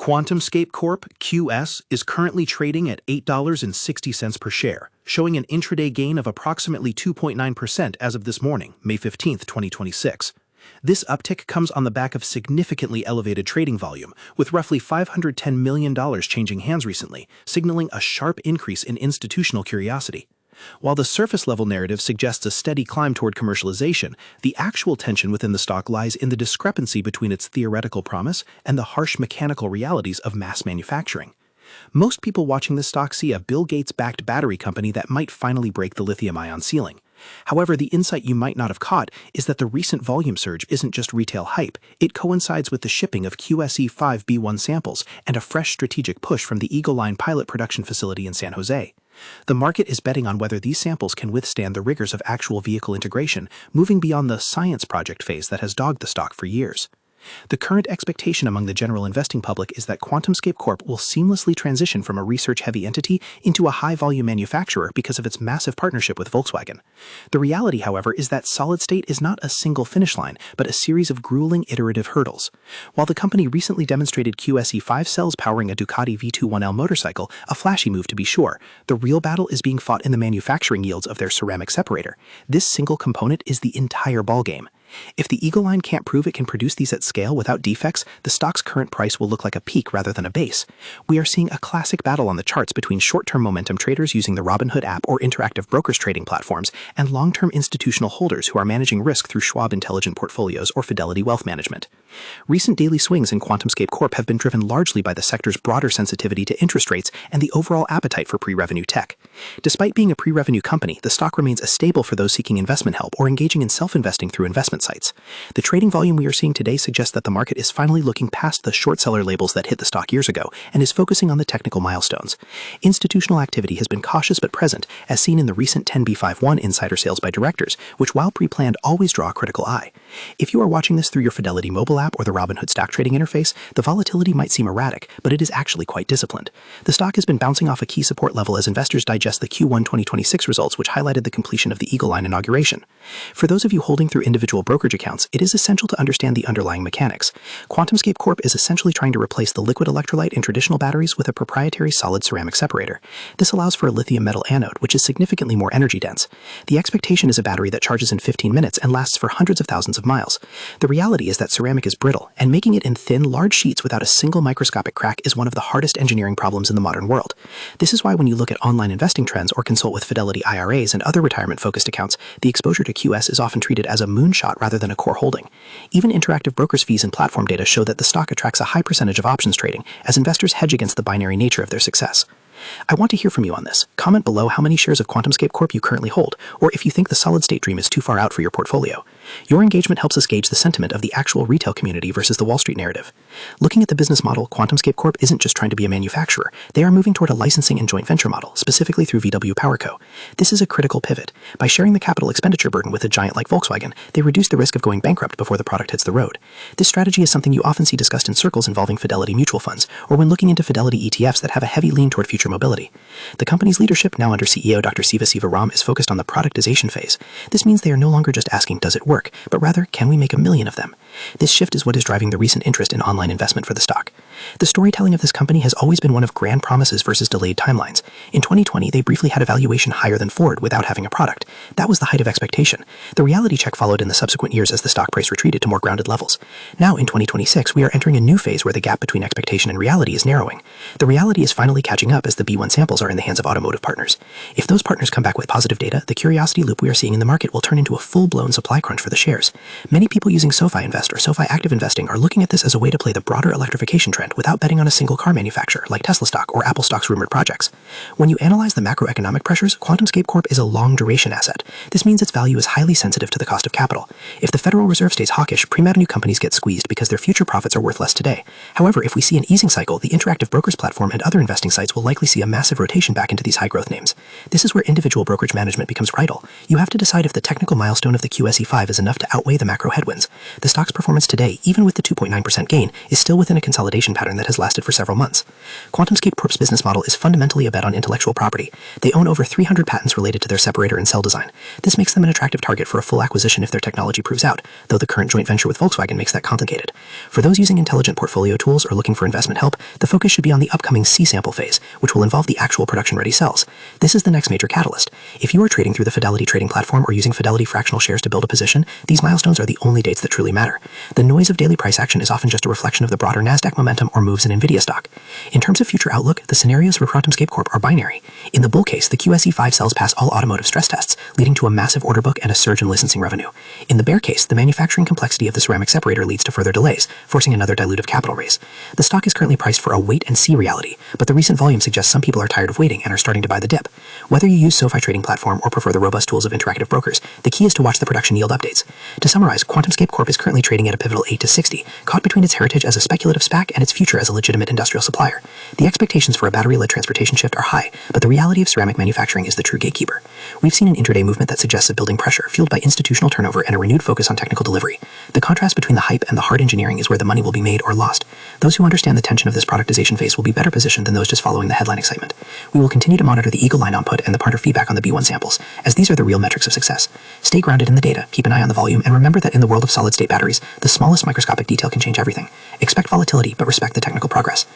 QuantumScape Corp. (QS) is currently trading at $8.60 per share, showing an intraday gain of approximately 2.9% as of this morning, May 15, 2026. This uptick comes on the back of significantly elevated trading volume, with roughly $510 million changing hands recently, signaling a sharp increase in institutional curiosity. While the surface-level narrative suggests a steady climb toward commercialization, the actual tension within the stock lies in the discrepancy between its theoretical promise and the harsh mechanical realities of mass manufacturing. Most people watching this stock see a Bill Gates-backed battery company that might finally break the lithium-ion ceiling. However, the insight you might not have caught is that the recent volume surge isn't just retail hype, it coincides with the shipping of QSE-5B1 samples and a fresh strategic push from the Eagle Line pilot production facility in San Jose. The market is betting on whether these samples can withstand the rigors of actual vehicle integration, moving beyond the science project phase that has dogged the stock for years. The current expectation among the general investing public is that QuantumScape Corp will seamlessly transition from a research-heavy entity into a high-volume manufacturer because of its massive partnership with Volkswagen. The reality, however, is that solid-state is not a single finish line, but a series of grueling iterative hurdles. While the company recently demonstrated QSE-5 cells powering a Ducati V21L motorcycle, a flashy move to be sure, the real battle is being fought in the manufacturing yields of their ceramic separator. This single component is the entire ballgame. If the Eagle Line can't prove it can produce these at scale without defects, the stock's current price will look like a peak rather than a base. We are seeing a classic battle on the charts between short-term momentum traders using the Robinhood app or interactive brokers trading platforms and long-term institutional holders who are managing risk through Schwab Intelligent Portfolios or Fidelity Wealth Management. Recent daily swings in QuantumScape Corp have been driven largely by the sector's broader sensitivity to interest rates and the overall appetite for pre-revenue tech. Despite being a pre-revenue company, the stock remains a staple for those seeking investment help or engaging in self-investing through investment sites. The trading volume we are seeing today suggests that the market is finally looking past the short seller labels that hit the stock years ago and is focusing on the technical milestones. Institutional activity has been cautious but present, as seen in the recent 10b5-1 insider sales by directors, which while pre-planned always draw a critical eye. If you are watching this through your Fidelity mobile app or the Robinhood stock trading interface, the volatility might seem erratic, but it is actually quite disciplined. The stock has been bouncing off a key support level as investors digest the Q1 2026 results, which highlighted the completion of the Eagle Line inauguration. For those of you holding through individual brokerage accounts, it is essential to understand the underlying mechanics. QuantumScape Corp is essentially trying to replace the liquid electrolyte in traditional batteries with a proprietary solid ceramic separator. This allows for a lithium metal anode, which is significantly more energy dense. The expectation is a battery that charges in 15 minutes and lasts for hundreds of thousands of miles. The reality is that ceramic is brittle, and making it in thin, large sheets without a single microscopic crack is one of the hardest engineering problems in the modern world. This is why when you look at online investing trends or consult with Fidelity IRAs and other retirement-focused accounts, the exposure to QS is often treated as a moonshot rather than a core holding. Even interactive brokers' fees and platform data show that the stock attracts a high percentage of options trading, as investors hedge against the binary nature of their success. I want to hear from you on this. Comment below how many shares of QuantumScape Corp you currently hold, or if you think the solid-state dream is too far out for your portfolio. Your engagement helps us gauge the sentiment of the actual retail community versus the Wall Street narrative. Looking at the business model, QuantumScape Corp isn't just trying to be a manufacturer. They are moving toward a licensing and joint venture model, specifically through VW PowerCo. This is a critical pivot. By sharing the capital expenditure burden with a giant like Volkswagen, they reduce the risk of going bankrupt before the product hits the road. This strategy is something you often see discussed in circles involving Fidelity mutual funds, or when looking into Fidelity ETFs that have a heavy lean toward future mobility. The company's leadership, now under CEO Dr. Siva Ram, is focused on the productization phase. This means they are no longer just asking, does it work, but rather, can we make 1 million of them? This shift is what is driving the recent interest in online investment for the stock. The storytelling of this company has always been one of grand promises versus delayed timelines. In 2020, they briefly had a valuation higher than Ford without having a product. That was the height of expectation. The reality check followed in the subsequent years as the stock price retreated to more grounded levels. Now, in 2026, we are entering a new phase where the gap between expectation and reality is narrowing. The reality is finally catching up as the B1 samples are in the hands of automotive partners. If those partners come back with positive data, the curiosity loop we are seeing in the market will turn into a full-blown supply crunch for the shares. Many people using SoFi Invest or SoFi Active Investing are looking at this as a way to play the broader electrification trend without betting on a single car manufacturer like Tesla stock or Apple stock's rumored projects. When you analyze the macroeconomic pressures, QuantumScape Corp is a long-duration asset. This means its value is highly sensitive to the cost of capital. If the Federal Reserve stays hawkish, pre-revenue companies get squeezed because their future profits are worth less today. However, if we see an easing cycle, the interactive brokers platform and other investing sites will likely see a massive rotation back into these high-growth names. This is where individual brokerage management becomes vital. You have to decide if the technical milestone of the QSE-5 is enough to outweigh the macro headwinds. The stock's stock's performance today, even with the 2.9% gain, is still within a consolidation pattern that has lasted for several months. QuantumScape Corp's business model is fundamentally a bet on intellectual property. They own over 300 patents related to their separator and cell design. This makes them an attractive target for a full acquisition if their technology proves out, though the current joint venture with Volkswagen makes that complicated. For those using intelligent portfolio tools or looking for investment help, the focus should be on the upcoming C-sample phase, which will involve the actual production-ready cells. This is the next major catalyst. If you are trading through the Fidelity trading platform or using Fidelity fractional shares to build a position, these milestones are the only dates that truly matter. The noise of daily price action is often just a reflection of the broader Nasdaq momentum or moves in Nvidia stock. In terms of future outlook, the scenarios for QuantumScape Corp are binary. In the bull case, the QSE5 cells pass all automotive stress tests, leading to a massive order book and a surge in licensing revenue. In the bear case, the manufacturing complexity of the ceramic separator leads to further delays, forcing another dilutive capital raise. The stock is currently priced for a wait-and-see reality, but the recent volume suggests some people are tired of waiting and are starting to buy the dip. Whether you use SoFi trading platform or prefer the robust tools of Interactive Brokers, the key is to watch the production yield updates. To summarize, QuantumScape Corp is currently trading at a pivotal 8 to 60, caught between its heritage as a speculative SPAC and its future as a legitimate industrial supplier. The expectations for a battery-led transportation shift are high, but the reality of ceramic manufacturing is the true gatekeeper. We've seen an intraday movement that suggests a building pressure, fueled by institutional turnover and a renewed focus on technical delivery. The contrast between the hype and the hard engineering is where the money will be made or lost. Those who understand the tension of this productization phase will be better positioned than those just following the headline excitement. We will continue to monitor the Eagle line output and the partner feedback on the B1 samples, as these are the real metrics of success. Stay grounded in the data, keep an eye on the volume, and remember that in the world of solid-state batteries, the smallest microscopic detail can change everything. Expect volatility, but respect the technical progress.